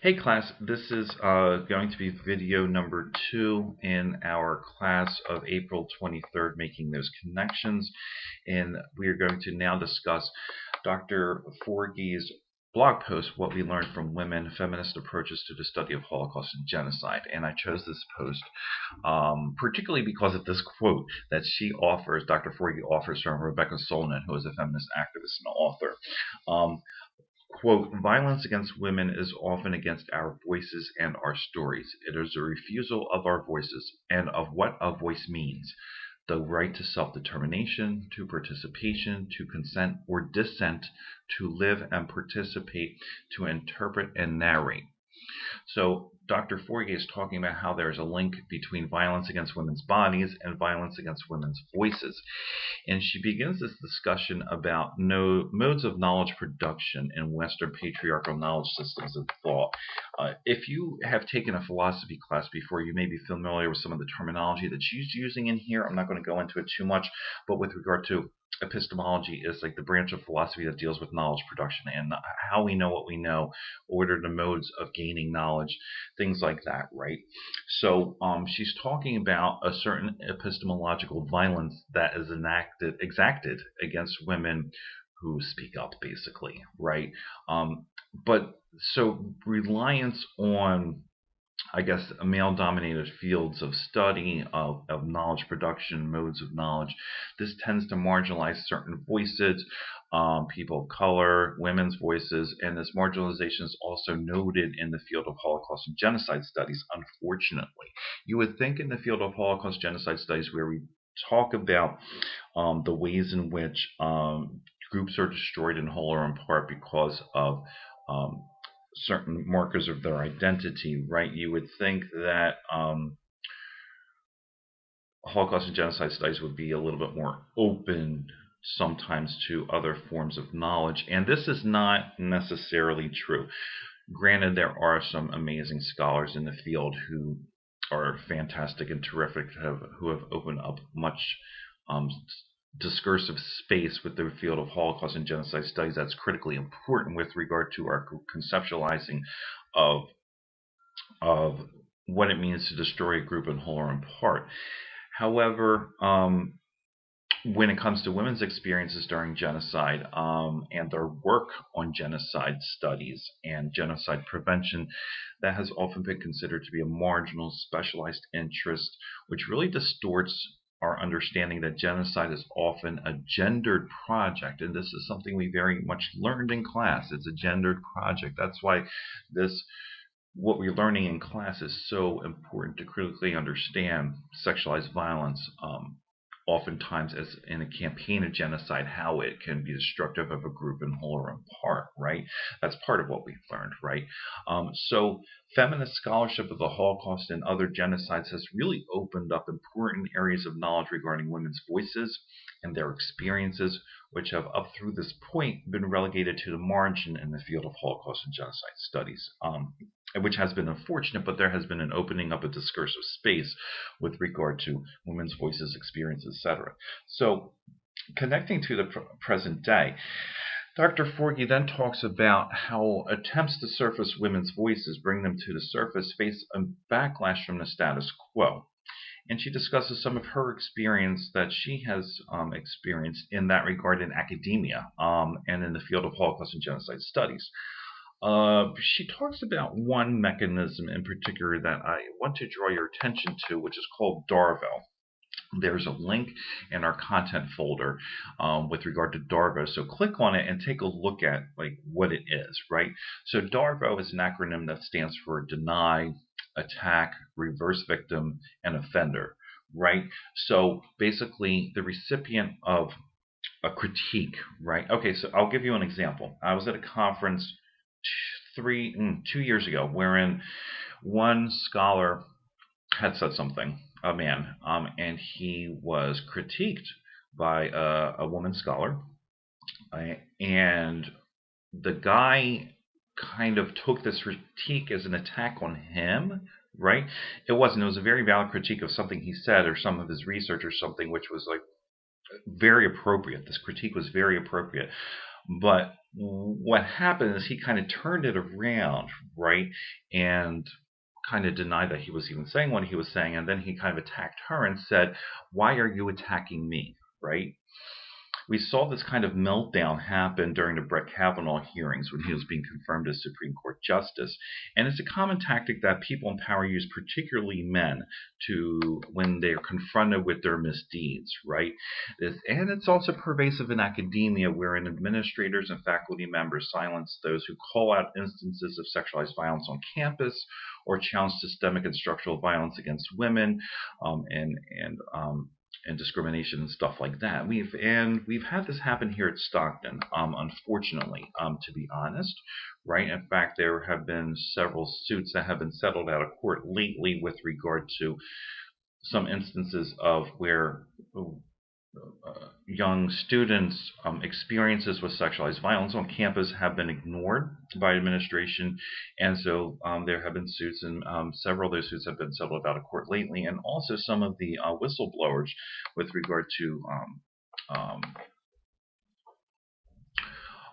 Hey class, this is going to be video number 2 in our class of April 23rd, Making Those Connections. And we are going to now discuss Dr. Forgey's blog post, What We Learned from Women, Feminist Approaches to the Study of Holocaust and Genocide. And I chose this post particularly because of this quote that Dr. Forgey offers from Rebecca Solnit, who is a feminist activist and author. Quote, violence against women is often against our voices and our stories. It is a refusal of our voices and of what a voice means. The right to self-determination, to participation, to consent or dissent, to live and participate, to interpret and narrate. So Dr. Forgey is talking about how there's a link between violence against women's bodies and violence against women's voices. And she begins this discussion about modes of knowledge production in Western patriarchal knowledge systems of thought. If you have taken a philosophy class before, you may be familiar with some of the terminology that she's using in here. I'm not going to go into it too much, but with regard to epistemology is like the branch of philosophy that deals with knowledge production and how we know what we know, what are the modes of gaining knowledge, things like that, right? So she's talking about a certain epistemological violence that is exacted against women who speak up, basically, right? But so reliance on, I guess, male-dominated fields of study, of knowledge production, modes of knowledge. This tends to marginalize certain voices, people of color, women's voices, and this marginalization is also noted in the field of Holocaust and genocide studies, unfortunately. You would think in the field of Holocaust genocide studies where we talk about the ways in which groups are destroyed in whole or in part because of certain markers of their identity, right? You would think that Holocaust and genocide studies would be a little bit more open sometimes to other forms of knowledge, and this is not necessarily true. Granted, there are some amazing scholars in the field who are fantastic and terrific, who have opened up much discursive space with the field of Holocaust and genocide studies that's critically important with regard to our conceptualizing of what it means to destroy a group in whole or in part. However, when it comes to women's experiences during genocide and their work on genocide studies and genocide prevention, that has often been considered to be a marginal, specialized interest, which really distorts our understanding that genocide is often a gendered project. And this is something we very much learned in class. It's a gendered project. That's why what we're learning in class is so important to critically understand sexualized violence, oftentimes as in a campaign of genocide, how it can be destructive of a group in whole or in part, right? That's part of what we've learned, right? So feminist scholarship of the Holocaust and other genocides has really opened up important areas of knowledge regarding women's voices and their experiences, which have up through this point been relegated to the margin in the field of Holocaust and genocide studies. Which has been unfortunate, but there has been an opening up of discursive space with regard to women's voices, experiences, etc. So, connecting to the present day, Dr. Forgey then talks about how attempts to surface women's voices, bring them to the surface, face a backlash from the status quo. And she discusses some of her experience that she has experienced in that regard in academia and in the field of Holocaust and genocide studies. She talks about one mechanism in particular that I want to draw your attention to, which is called Darvo. There's a link in our content folder with regard to Darvo. So click on it and take a look at what it is, right? So Darvo is an acronym that stands for deny, attack, reverse victim, and offender, right? So basically the recipient of a critique, right? Okay, so I'll give you an example. I was at a conference 2 years ago, wherein one scholar had said something, a man, and he was critiqued by a woman scholar, and the guy kind of took this critique as an attack on him, right? It wasn't. It was a very valid critique of something he said or some of his research or something, which was very appropriate. This critique was very appropriate. But what happened is he kind of turned it around, right, and kind of denied that he was even saying what he was saying, and then he kind of attacked her and said, "Why are you attacking me?" Right? We saw this kind of meltdown happen during the Brett Kavanaugh hearings when he was being confirmed as Supreme Court Justice. And it's a common tactic that people in power use, particularly men, to when they are confronted with their misdeeds, right? And it's also pervasive in academia, wherein administrators and faculty members silence those who call out instances of sexualized violence on campus or challenge systemic and structural violence against women, and discrimination and stuff like that. We've had this happen here at Stockton, unfortunately, to be honest, right? In fact, there have been several suits that have been settled out of court lately with regard to some instances of where young students' experiences with sexualized violence on campus have been ignored by administration, and so there have been suits, and several of those suits have been settled out of court lately, and also some of the whistleblowers with regard to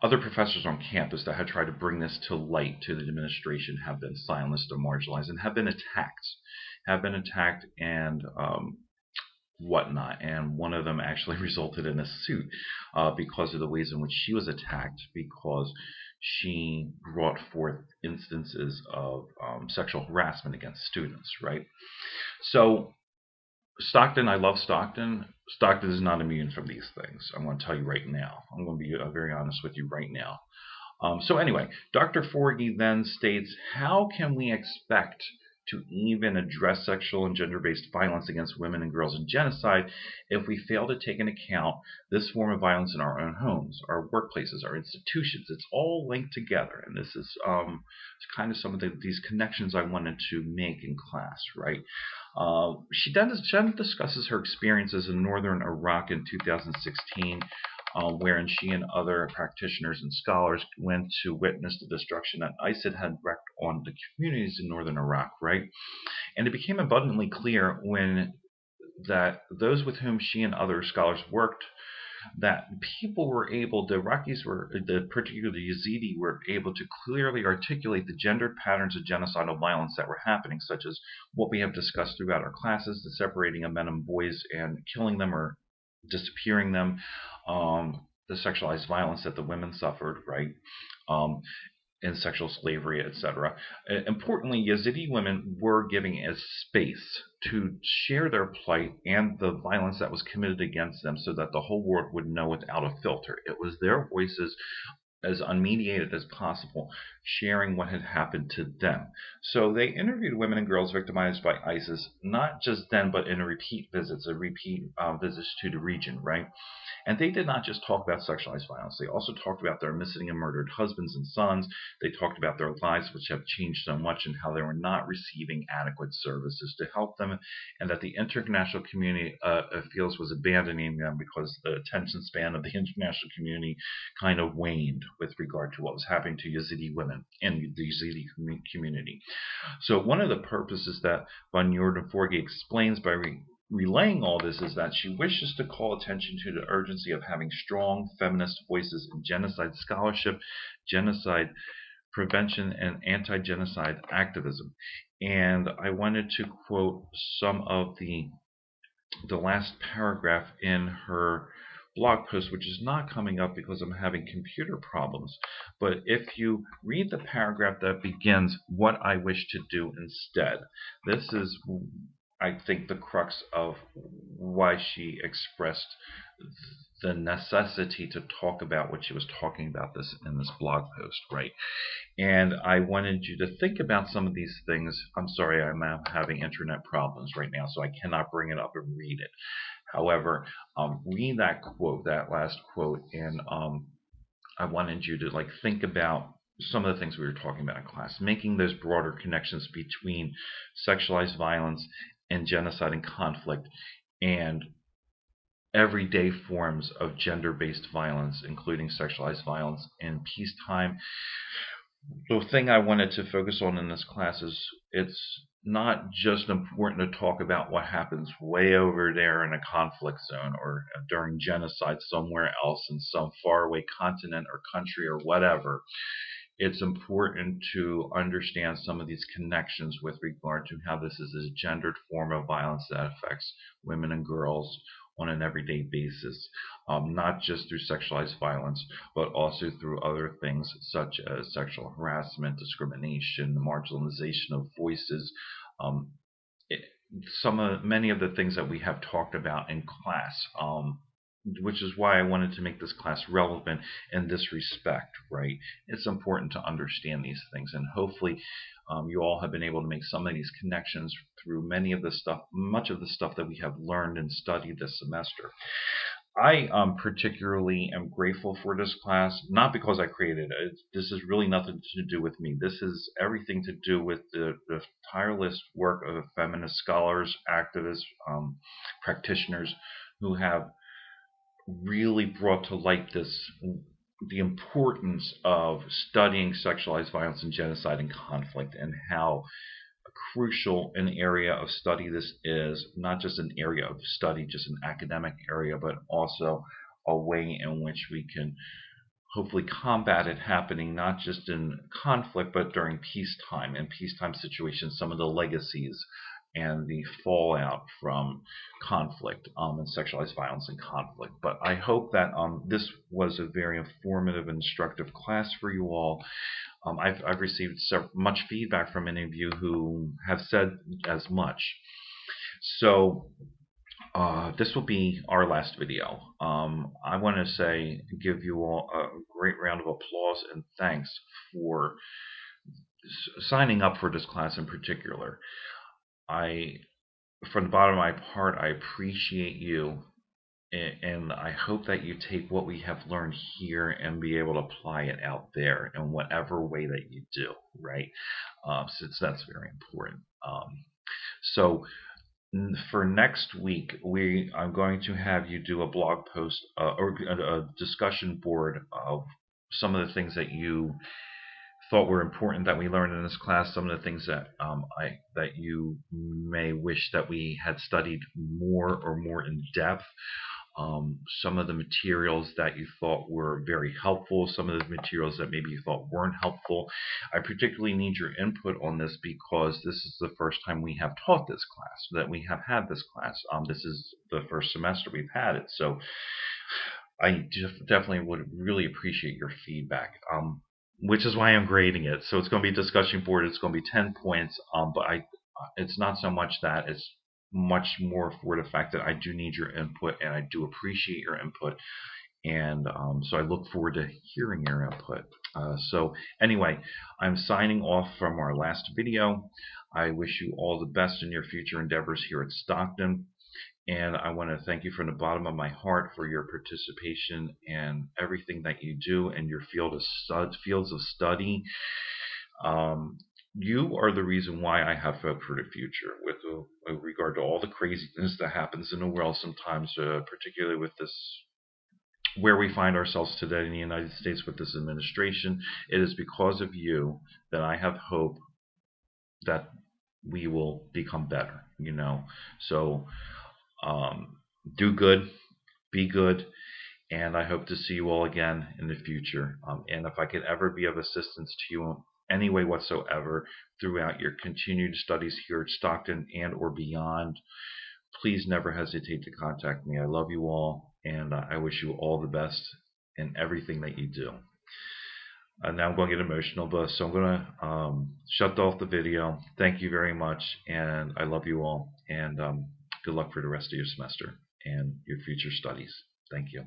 other professors on campus that had tried to bring this to light to the administration have been silenced or marginalized and have been attacked and whatnot, and one of them actually resulted in a suit because of the ways in which she was attacked, because she brought forth instances of sexual harassment against students, right? So Stockton, I love Stockton. Stockton is not immune from these things. I'm going to tell you right now. I'm going to be very honest with you right now. So anyway, Dr. Forgy then states, how can we expect to even address sexual and gender-based violence against women and girls and genocide if we fail to take into account this form of violence in our own homes, our workplaces, our institutions? It's all linked together, and this is kind of some of these connections I wanted to make in class, right? She then discusses her experiences in northern Iraq in 2016, wherein she and other practitioners and scholars went to witness the destruction that ISIS had wreaked on the communities in northern Iraq, right? And it became abundantly clear when that those with whom she and other scholars worked, that people were able, the Iraqis were, particularly the Yazidi, were able to clearly articulate the gendered patterns of genocidal violence that were happening, such as what we have discussed throughout our classes, the separating of men and boys and killing them or disappearing them, the sexualized violence that the women suffered, right? In sexual slavery, etc. Importantly, Yazidi women were giving a space to share their plight and the violence that was committed against them so that the whole world would know without a filter. It was their voices, as unmediated as possible, sharing what had happened to them. So they interviewed women and girls victimized by ISIS, not just then, but in repeat visits to the region, right? And they did not just talk about sexualized violence. They also talked about their missing and murdered husbands and sons. They talked about their lives, which have changed so much, and how they were not receiving adequate services to help them, and that the international community feels was abandoning them because the attention span of the international community kind of waned with regard to what was happening to Yazidi women in the Yazidi community. So one of the purposes that Von Jordan-Forge explains by relaying all this is that she wishes to call attention to the urgency of having strong feminist voices in genocide scholarship, genocide prevention, and anti-genocide activism. And I wanted to quote some of the last paragraph in her blog post, which is not coming up because I'm having computer problems. But if you read the paragraph that begins, "What I wish to do instead," this is, I think, the crux of why she expressed the necessity to talk about what she was talking about this in this blog post, right? And I wanted you to think about some of these things. I'm sorry, I'm having internet problems right now, so I cannot bring it up and read it. However, read that quote, that last quote, and I wanted you to think about some of the things we were talking about in class, making those broader connections between sexualized violence and genocide and conflict, and everyday forms of gender-based violence, including sexualized violence in peacetime, The thing I wanted to focus on in this class is it's not just important to talk about what happens way over there in a conflict zone or during genocide somewhere else in some faraway continent or country or whatever. It's important to understand some of these connections with regard to how this is a gendered form of violence that affects women and girls on an everyday basis, not just through sexualized violence, but also through other things such as sexual harassment, discrimination, marginalization of voices, um, it, many of the things that we have talked about in class, which is why I wanted to make this class relevant in this respect. Right, it's important to understand these things, and hopefully, you all have been able to make some of these connections through much of the stuff that we have learned and studied this semester. I particularly am grateful for this class, not because I created it. This is really nothing to do with me. This is everything to do with the tireless work of feminist scholars, activists, practitioners who have really brought to light the importance of studying sexualized violence and genocide and conflict, and how crucial an area of study this is, not just an area of study, just an academic area, but also a way in which we can hopefully combat it happening not just in conflict, but during peacetime. In peacetime situations, some of the legacies and the fallout from conflict, and sexualized violence and conflict. But I hope that this was a very informative and instructive class for you all. I've received much feedback from many of you who have said as much. So this will be our last video. I want to give you all a great round of applause and thanks for signing up for this class in particular. From the bottom of my heart, I appreciate you, and I hope that you take what we have learned here and be able to apply it out there in whatever way that you do, right? Since that's very important. So for next week, I'm going to have you do a blog post or a discussion board of some of the things that you thought were important that we learned in this class, some of the things that that you may wish that we had studied more in depth, some of the materials that you thought were very helpful, some of the materials that maybe you thought weren't helpful. I particularly need your input on this because this is the first time we have taught this class, that we have had this class. This is the first semester we've had it, so I definitely would really appreciate your feedback. Which is why I'm grading it. So it's going to be a discussion board. It's going to be 10 points. But it's not so much that. It's much more for the fact that I do need your input, and I do appreciate your input. And so I look forward to hearing your input. So anyway, I'm signing off from our last video. I wish you all the best in your future endeavors here at Stockton. And I want to thank you from the bottom of my heart for your participation and everything that you do in your fields of study. You are the reason why I have hope for the future with regard to all the craziness that happens in the world sometimes, particularly with this, where we find ourselves today in the United States with this administration. It is because of you that I have hope that we will become better, So do good, be good, and I hope to see you all again in the future. And if I could ever be of assistance to you in any way whatsoever throughout your continued studies here at Stockton and or beyond, please never hesitate to contact me. I love you all, and I wish you all the best in everything that you do. Now I'm going to get emotional, so I'm going to shut off the video. Thank you very much, and I love you all, and good luck for the rest of your semester and your future studies. Thank you.